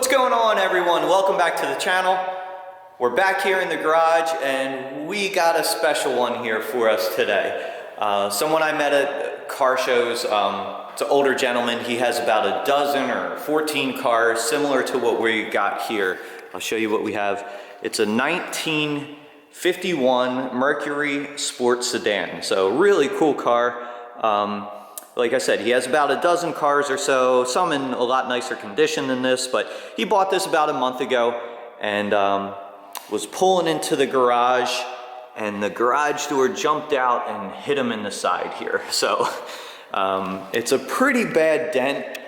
What's going on, everyone? Welcome back to the channel. We're back here in the garage and we got a special one here for us today. Someone I met at car shows, it's an older gentleman. He has about a dozen or 14 cars similar to what we got here. I'll show you what we have. It's a 1951 Mercury sports sedan. So really cool car. Like I said, he has about a dozen cars or so, some in a lot nicer condition than this, but he bought this about a month ago and was pulling into the garage, and the garage door jumped out and hit him in the side here. So it's a pretty bad dent.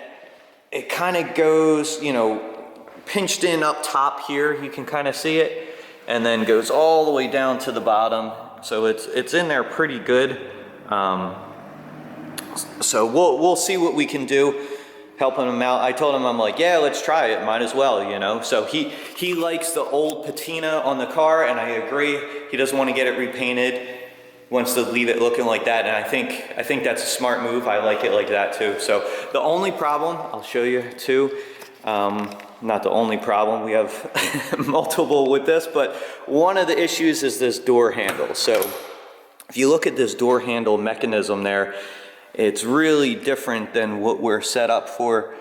It kind of goes, you know, pinched in up top here, you can kind of see it, and then goes all the way down to the bottom. So it's in there pretty good. So we'll see what we can do, helping him out. I told him, I'm like, yeah, let's try it, might as well, you know. So he likes the old patina on the car, and I agree. He doesn't want to get it repainted, wants to leave it looking like that, and I think that's a smart move. I like it like that too. So the only problem, I'll show you too, not the only problem, we have multiple with this, but one of the issues is this door handle. So if you look at this door handle mechanism there, it's really different than what we're set up for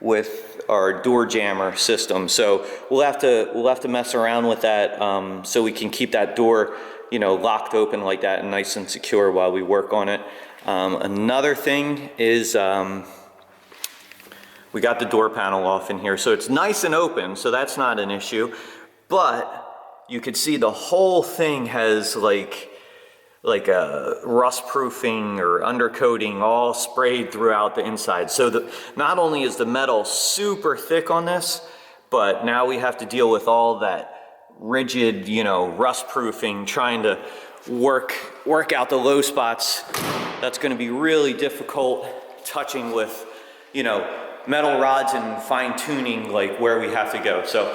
with our door jammer system. So we'll have to mess around with that so we can keep that door, you know, locked open like that and nice and secure while we work on it. Another thing is we got the door panel off in here, so it's nice and open, so that's not an issue. But you could see the whole thing has like a rust proofing or undercoating all sprayed throughout the inside. So not only is the metal super thick on this, but now we have to deal with all that rigid, you know, rust proofing, trying to work out the low spots. That's going to be really difficult, touching with, you know, metal rods and fine tuning like where we have to go. So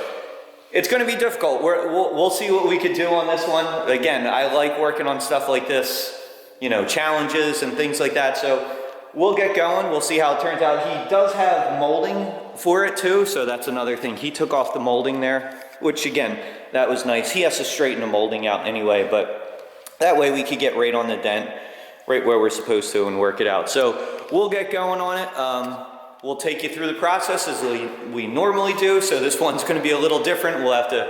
it's going to be difficult. We'll see what we could do on this one. Again, I like working on stuff like this, you know, challenges and things like that. So we'll get going. We'll see how it turns out. He does have molding for it too, so that's another thing. He took off the molding there, which again, that was nice. He has to straighten the molding out anyway, but that way we could get right on the dent, right where we're supposed to, and work it out. So we'll get going on it. We'll take you through the process as we normally do. So this one's going to be a little different. We'll have to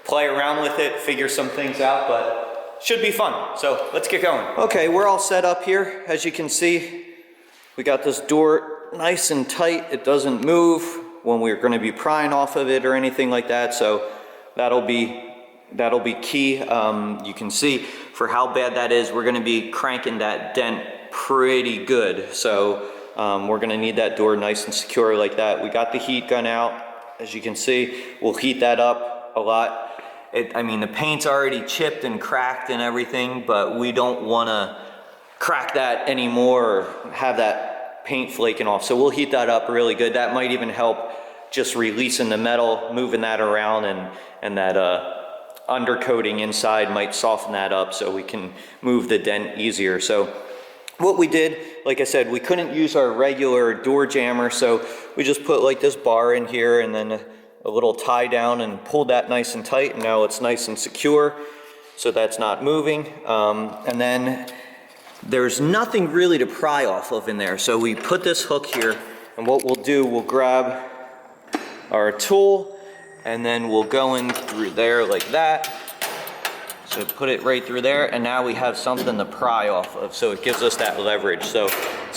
play around with it, figure some things out, but should be fun. So let's get going. Okay, we're all set up here. As you can see, we got this door nice and tight. It doesn't move when we're going to be prying off of it or anything like that. So that'll be key. You can see for how bad that is, we're going to be cranking that dent pretty good. So we're going to need that door nice and secure like that. We got the heat gun out. As you can see, we'll heat that up a lot. I mean, the paint's already chipped and cracked and everything, but we don't want to crack that anymore or have that paint flaking off. So we'll heat that up really good. That might even help just releasing the metal, moving that around, and that undercoating inside might soften that up so we can move the dent easier. So what we did, like I said, we couldn't use our regular door jammer, so we just put like this bar in here and then a little tie down and pulled that nice and tight, and now it's nice and secure, so that's not moving. And then there's nothing really to pry off of in there, so we put this hook here, and what we'll do, we'll grab our tool, and then we'll go in through there like that. So put it right through there, and now we have something to pry off of, so it gives us that leverage. So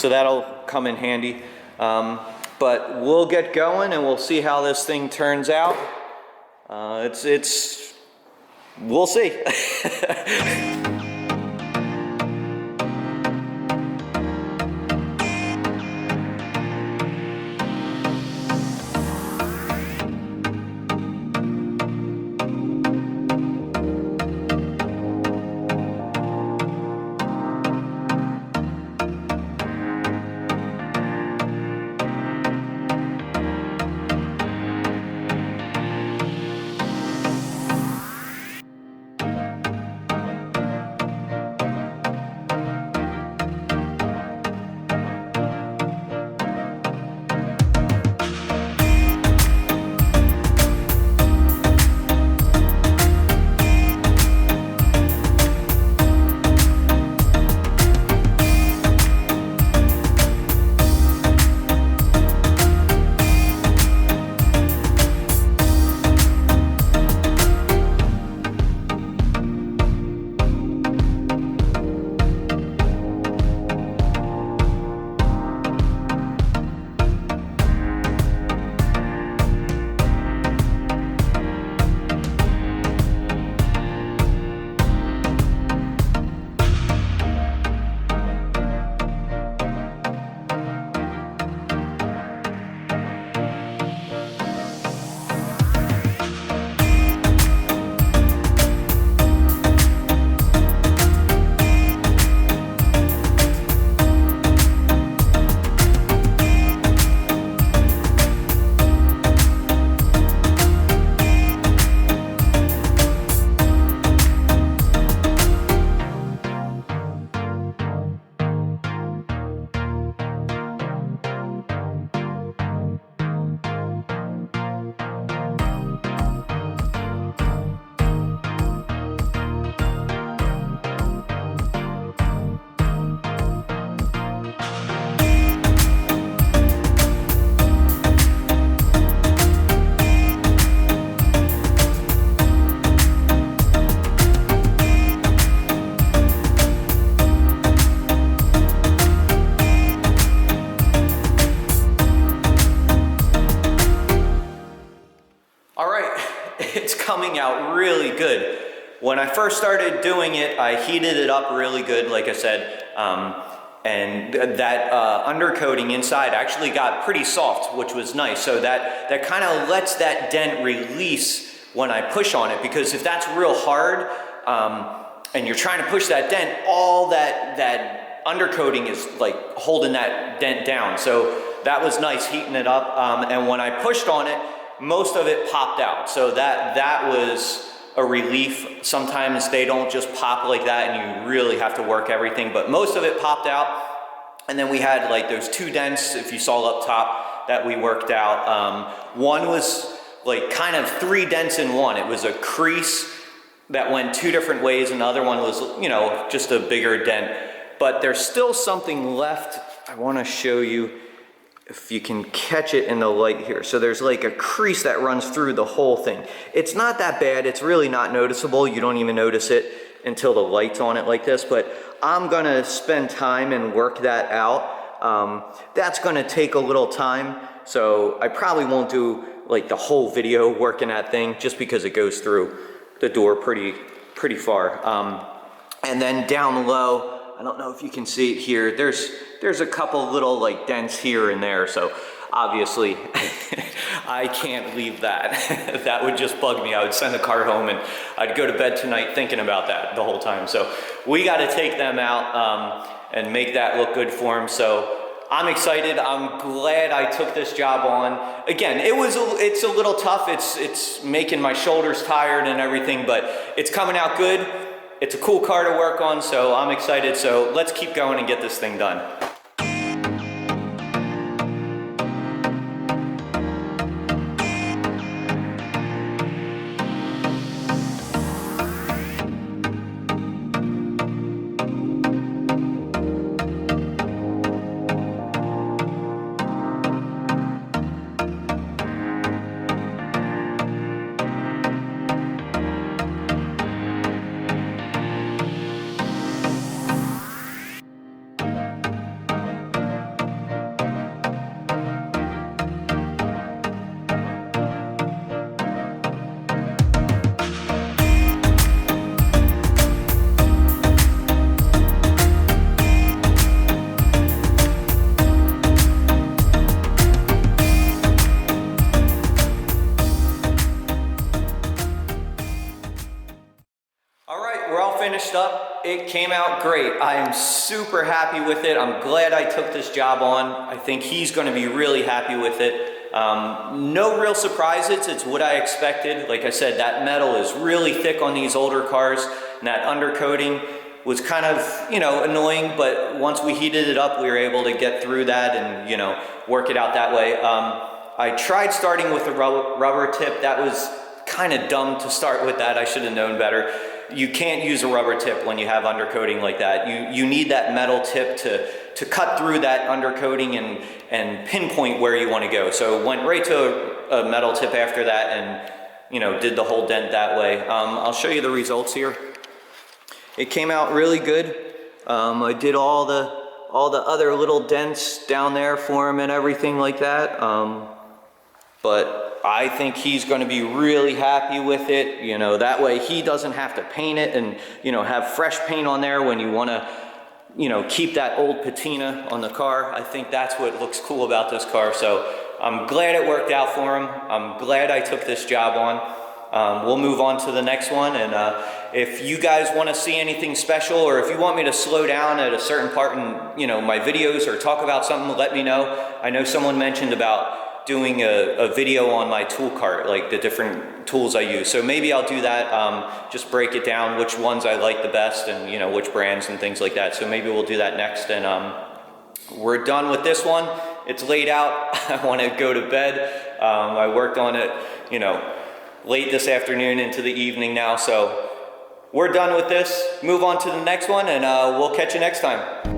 that'll come in handy. But we'll get going and we'll see how this thing turns out. We'll see. it's coming out really good. When I first started doing it, I heated it up really good, like I said, and that undercoating inside actually got pretty soft, which was nice. So that kind of lets that dent release when I push on it, because if that's real hard and you're trying to push that dent, all that undercoating is like holding that dent down. So that was nice heating it up, and when I pushed on it, most of it popped out. So that was a relief. Sometimes they don't just pop like that and you really have to work everything, but most of it popped out. And then we had like those 2 dents, if you saw up top, that we worked out. One was like kind of 3 dents in one. It was a crease that went 2 different ways, and the other one was, you know, just a bigger dent. But there's still something left. I want to show you if you can catch it in the light here. So there's like a crease that runs through the whole thing. It's not that bad. It's really not noticeable. You don't even notice it until the light's on it like this, but I'm gonna spend time and work that out. That's gonna take a little time, so I probably won't do like the whole video working that thing, just because it goes through the door pretty far. And then down low, I don't know if you can see it here, there's a couple little like dents here and there, so obviously I can't leave that. That would just bug me. I would send the car home and I'd go to bed tonight thinking about that the whole time. So we got to take them out and make that look good for them. So I'm excited. I'm glad I took this job on. Again, it's a little tough. It's making my shoulders tired and everything, but it's coming out good. It's a cool car to work on, so I'm excited. So let's keep going and get this thing done. Up. It came out great. I am super happy with it. I'm glad I took this job on. I think he's going to be really happy with it. No real surprises. It's what I expected. Like I said, that metal is really thick on these older cars, and that undercoating was kind of, you know, annoying, but once we heated it up, we were able to get through that and, you know, work it out that way. I tried starting with a rubber tip. That was kind of dumb to start with that. I should have known better. You can't use a rubber tip when you have undercoating like that. You need that metal tip to cut through that undercoating and pinpoint where you want to go. So went right to a metal tip after that and, you know, did the whole dent that way. I'll show you the results here. It came out really good. I did all the other little dents down there for him and everything like that. But I think he's going to be really happy with it. You know, that way he doesn't have to paint it and, you know, have fresh paint on there when you want to, you know, keep that old patina on the car. I think that's what looks cool about this car. So I'm glad it worked out for him. I'm glad I took this job on. We'll move on to the next one. And if you guys want to see anything special, or if you want me to slow down at a certain part in, you know, my videos or talk about something, let me know. I know someone mentioned about doing a video on my tool cart, like the different tools I use. So maybe I'll do that, just break it down, which ones I like the best and, you know, which brands and things like that. So maybe we'll do that next. And we're done with this one. It's laid out. I want to go to bed. I worked on it, you know, late this afternoon into the evening now. So we're done with this. Move on to the next one, and we'll catch you next time.